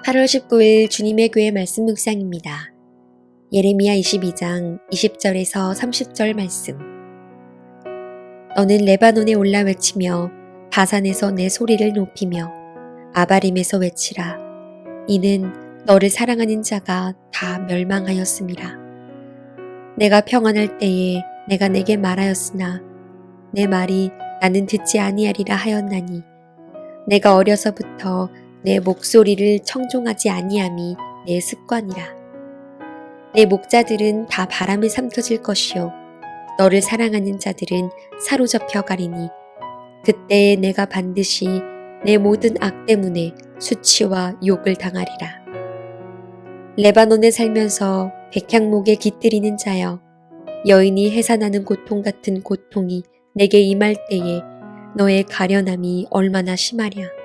8월 19일 주님의 교회 말씀 묵상입니다. 예레미야 22장 20절에서 30절 말씀. 너는 레바논에 올라 외치며 바산에서 내 소리를 높이며 아바림에서 외치라. 이는 너를 사랑하는 자가 다 멸망하였음이라. 내가 평안할 때에 내가 내게 말하였으나 내 말이 나는 듣지 아니하리라 하였나니 내가 어려서부터 내 목소리를 청종하지 아니함이 내 습관이라. 내 목자들은 다 바람에 삼켜질 것이요 너를 사랑하는 자들은 사로잡혀 가리니 그때에 내가 반드시 내 모든 악 때문에 수치와 욕을 당하리라. 레바논에 살면서 백향목에 깃들이는 자여, 여인이 해산하는 고통 같은 고통이 내게 임할 때에 너의 가련함이 얼마나 심하랴.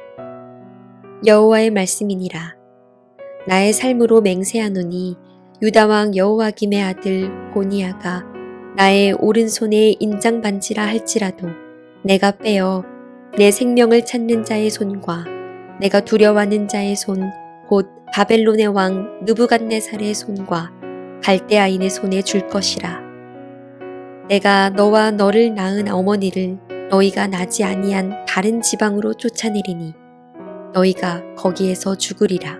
여호와의 말씀이니라. 나의 삶으로 맹세하노니 유다왕 여호와김의 아들 고니야가 나의 오른손에 인장반지라 할지라도 내가 빼어 내 생명을 찾는 자의 손과 내가 두려워하는 자의 손 곧 바벨론의 왕 느부갓네살의 손과 갈대아인의 손에 줄 것이라. 내가 너와 너를 낳은 어머니를 너희가 나지 아니한 다른 지방으로 쫓아내리니 너희가 거기에서 죽으리라.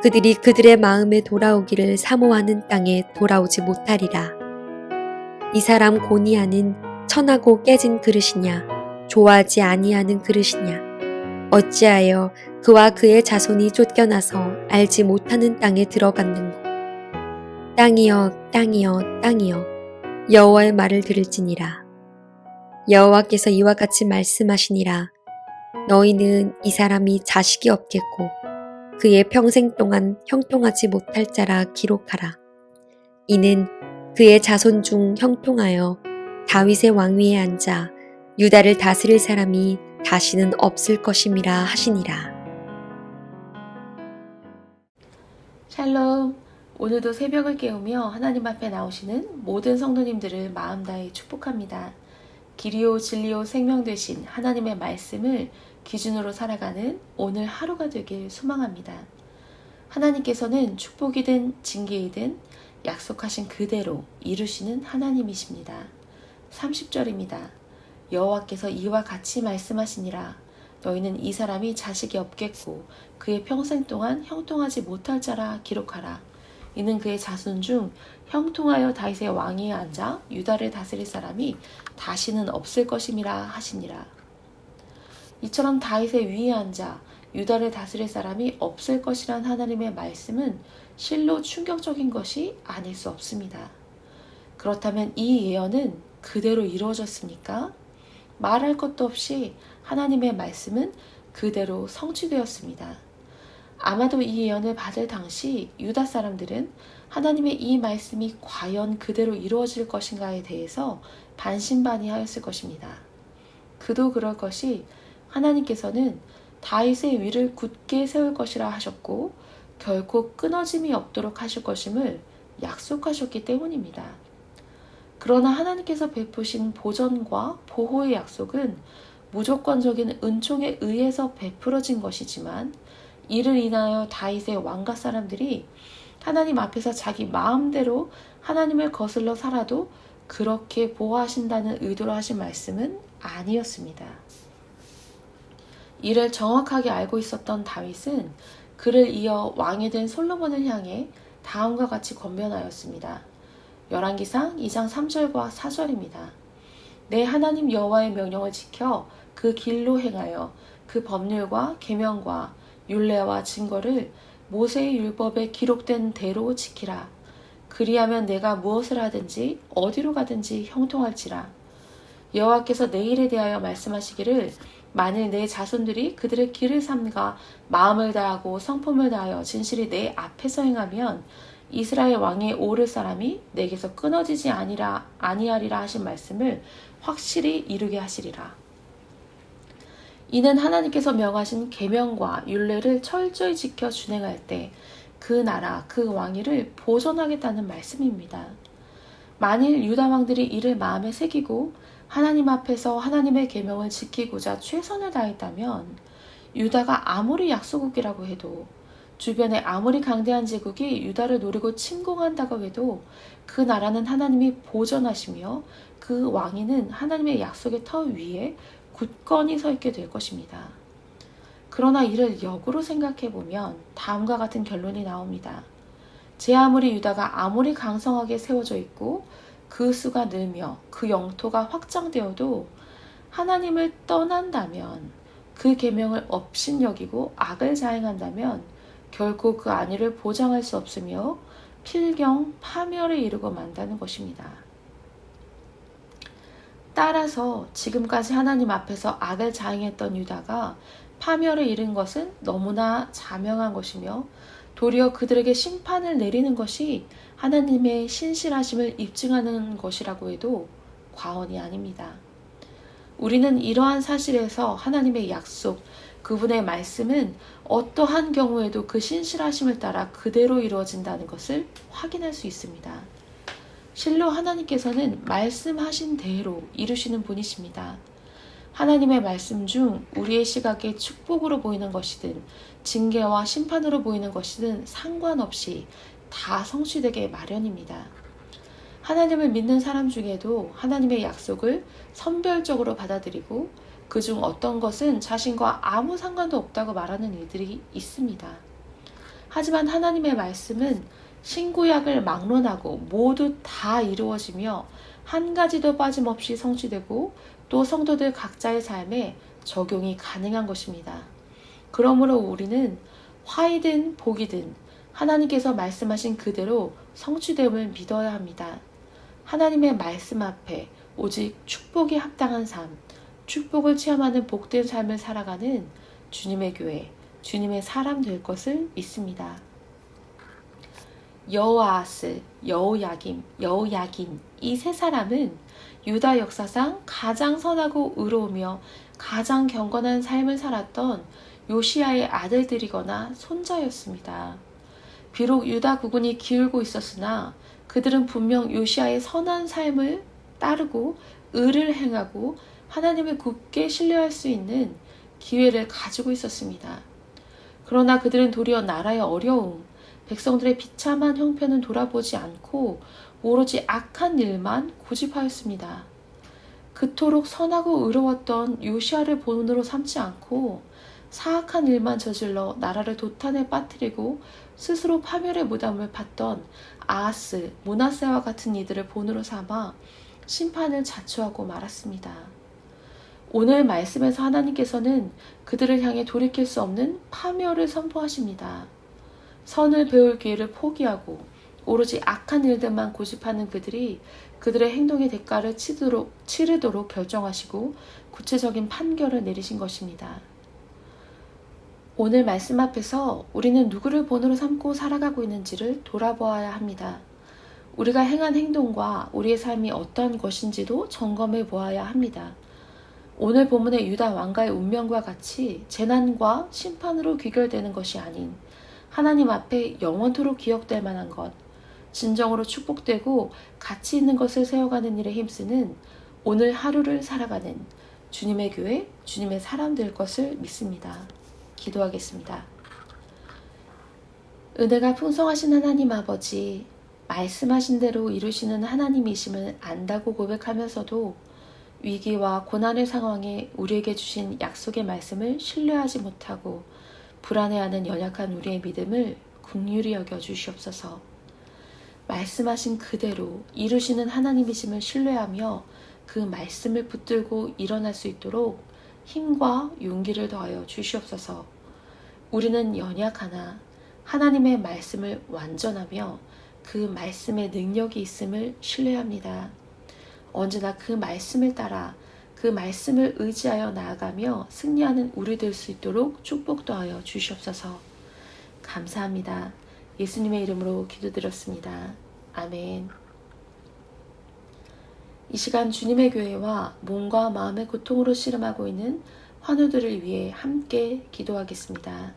그들이 그들의 마음에 돌아오기를 사모하는 땅에 돌아오지 못하리라. 이 사람 고니야는 천하고 깨진 그릇이냐, 좋아하지 아니하는 그릇이냐. 어찌하여 그와 그의 자손이 쫓겨나서 알지 못하는 땅에 들어갔는고. 땅이여, 땅이여, 땅이여, 여호와의 말을 들을지니라. 여호와께서 이와 같이 말씀하시니라. 너희는 이 사람이 자식이 없겠고 그의 평생 동안 형통하지 못할 자라 기록하라. 이는 그의 자손 중 형통하여 다윗의 왕위에 앉아 유다를 다스릴 사람이 다시는 없을 것임이라 하시니라. 샬롬. 오늘도 새벽을 깨우며 하나님 앞에 나오시는 모든 성도님들을 마음 다해 축복합니다. 길이요 진리요 생명 되신 하나님의 말씀을 기준으로 살아가는 오늘 하루가 되길 소망합니다. 하나님께서는 축복이든 징계이든 약속하신 그대로 이루시는 하나님이십니다. 30절입니다. 여호와께서 이와 같이 말씀하시니라. 너희는 이 사람이 자식이 없겠고 그의 평생 동안 형통하지 못할 자라 기록하라. 이는 그의 자손 중 형통하여 다윗의 왕위에 앉아 유다를 다스릴 사람이 다시는 없을 것임이라 하시니라. 이처럼 다윗의 위에 앉아 유다를 다스릴 사람이 없을 것이란 하나님의 말씀은 실로 충격적인 것이 아닐 수 없습니다. 그렇다면 이 예언은 그대로 이루어졌습니까? 말할 것도 없이 하나님의 말씀은 그대로 성취되었습니다. 아마도 이 예언을 받을 당시 유다 사람들은 하나님의 이 말씀이 과연 그대로 이루어질 것인가에 대해서 반신반의하였을 것입니다. 그도 그럴 것이 하나님께서는 다윗의 위를 굳게 세울 것이라 하셨고 결코 끊어짐이 없도록 하실 것임을 약속하셨기 때문입니다. 그러나 하나님께서 베푸신 보전과 보호의 약속은 무조건적인 은총에 의해서 베풀어진 것이지만 이를 인하여 다윗의 왕가 사람들이 하나님 앞에서 자기 마음대로 하나님을 거슬러 살아도 그렇게 보호하신다는 의도로 하신 말씀은 아니었습니다. 이를 정확하게 알고 있었던 다윗은 그를 이어 왕이 된 솔로몬을 향해 다음과 같이 권면하였습니다. 열왕기상 2장 3절과 4절입니다. 내 하나님 여호와의 명령을 지켜 그 길로 행하여 그 법률과 계명과 율례와 증거를 모세의 율법에 기록된 대로 지키라. 그리하면 내가 무엇을 하든지 어디로 가든지 형통할지라. 여호와께서 내 일에 대하여 말씀하시기를 만일 내 자손들이 그들의 길을 삼가 마음을 다하고 성품을 다하여 진실이 내 앞에서 행하면 이스라엘 왕에 오를 사람이 내게서 끊어지지 아니하리라 하신 말씀을 확실히 이루게 하시리라. 이는 하나님께서 명하신 계명과 율례를 철저히 지켜 준행할 때 그 나라, 그 왕위를 보존하겠다는 말씀입니다. 만일 유다 왕들이 이를 마음에 새기고 하나님 앞에서 하나님의 계명을 지키고자 최선을 다했다면 유다가 아무리 약소국이라고 해도, 주변에 아무리 강대한 제국이 유다를 노리고 침공한다고 해도 그 나라는 하나님이 보전하시며 그 왕위는 하나님의 약속의 터 위에 굳건히 서 있게 될 것입니다. 그러나 이를 역으로 생각해 보면 다음과 같은 결론이 나옵니다. 제 아무리 유다가 아무리 강성하게 세워져 있고 그 수가 늘며 그 영토가 확장되어도 하나님을 떠난다면, 그 계명을 업신여기고 악을 자행한다면 결코 그 안위를 보장할 수 없으며 필경 파멸에 이르고 만다는 것입니다. 따라서 지금까지 하나님 앞에서 악을 자행했던 유다가 파멸에 이른 것은 너무나 자명한 것이며, 도리어 그들에게 심판을 내리는 것이 하나님의 신실하심을 입증하는 것이라고 해도 과언이 아닙니다. 우리는 이러한 사실에서 하나님의 약속, 그분의 말씀은 어떠한 경우에도 그 신실하심을 따라 그대로 이루어진다는 것을 확인할 수 있습니다. 실로 하나님께서는 말씀하신 대로 이루시는 분이십니다. 하나님의 말씀 중 우리의 시각에 축복으로 보이는 것이든 징계와 심판으로 보이는 것이든 상관없이 다 성취되게 마련입니다. 하나님을 믿는 사람 중에도 하나님의 약속을 선별적으로 받아들이고 그중 어떤 것은 자신과 아무 상관도 없다고 말하는 이들이 있습니다. 하지만 하나님의 말씀은 신구약을 막론하고 모두 다 이루어지며 한 가지도 빠짐없이 성취되고 또 성도들 각자의 삶에 적용이 가능한 것입니다. 그러므로 우리는 화이든 복이든 하나님께서 말씀하신 그대로 성취됨을 믿어야 합니다. 하나님의 말씀 앞에 오직 축복이 합당한 삶, 축복을 체험하는 복된 삶을 살아가는 주님의 교회, 주님의 사람 될 것을 믿습니다. 여호아하스, 여호야김, 여호야긴, 이 세 사람은 유다 역사상 가장 선하고 의로우며 가장 경건한 삶을 살았던 요시야의 아들들이거나 손자였습니다. 비록 유다 국군이 기울고 있었으나 그들은 분명 요시야의 선한 삶을 따르고 의를 행하고 하나님을 굳게 신뢰할 수 있는 기회를 가지고 있었습니다. 그러나 그들은 도리어 나라의 어려움, 백성들의 비참한 형편은 돌아보지 않고 오로지 악한 일만 고집하였습니다. 그토록 선하고 의로웠던 요시야를 본으로 삼지 않고 사악한 일만 저질러 나라를 도탄에 빠뜨리고 스스로 파멸의 무덤을 팠던 아하스, 므낫세와 같은 이들을 본으로 삼아 심판을 자초하고 말았습니다. 오늘 말씀에서 하나님께서는 그들을 향해 돌이킬 수 없는 파멸을 선포하십니다. 선을 배울 기회를 포기하고 오로지 악한 일들만 고집하는 그들이 그들의 행동의 대가를 치르도록 결정하시고 구체적인 판결을 내리신 것입니다. 오늘 말씀 앞에서 우리는 누구를 본으로 삼고 살아가고 있는지를 돌아보아야 합니다. 우리가 행한 행동과 우리의 삶이 어떠한 것인지도 점검해 보아야 합니다. 오늘 본문의 유다 왕가의 운명과 같이 재난과 심판으로 귀결되는 것이 아닌 하나님 앞에 영원토록 기억될 만한 것, 진정으로 축복되고 가치 있는 것을 세워가는 일에 힘쓰는 오늘 하루를 살아가는 주님의 교회, 주님의 사람 될 것을 믿습니다. 기도하겠습니다. 은혜가 풍성하신 하나님 아버지, 말씀하신 대로 이루시는 하나님이심을 안다고 고백하면서도 위기와 고난의 상황에 우리에게 주신 약속의 말씀을 신뢰하지 못하고 불안해하는 연약한 우리의 믿음을 긍휼히 여겨 주시옵소서. 말씀하신 그대로 이루시는 하나님이심을 신뢰하며 그 말씀을 붙들고 일어날 수 있도록 힘과 용기를 더하여 주시옵소서. 우리는 연약하나 하나님의 말씀을 완전하며 그 말씀의 능력이 있음을 신뢰합니다. 언제나 그 말씀을 따라 그 말씀을 의지하여 나아가며 승리하는 우리 될 수 있도록 축복 더하여 주시옵소서. 감사합니다. 예수님의 이름으로 기도드렸습니다. 아멘. 이 시간 주님의 교회와 몸과 마음의 고통으로 씨름하고 있는 환우들을 위해 함께 기도하겠습니다.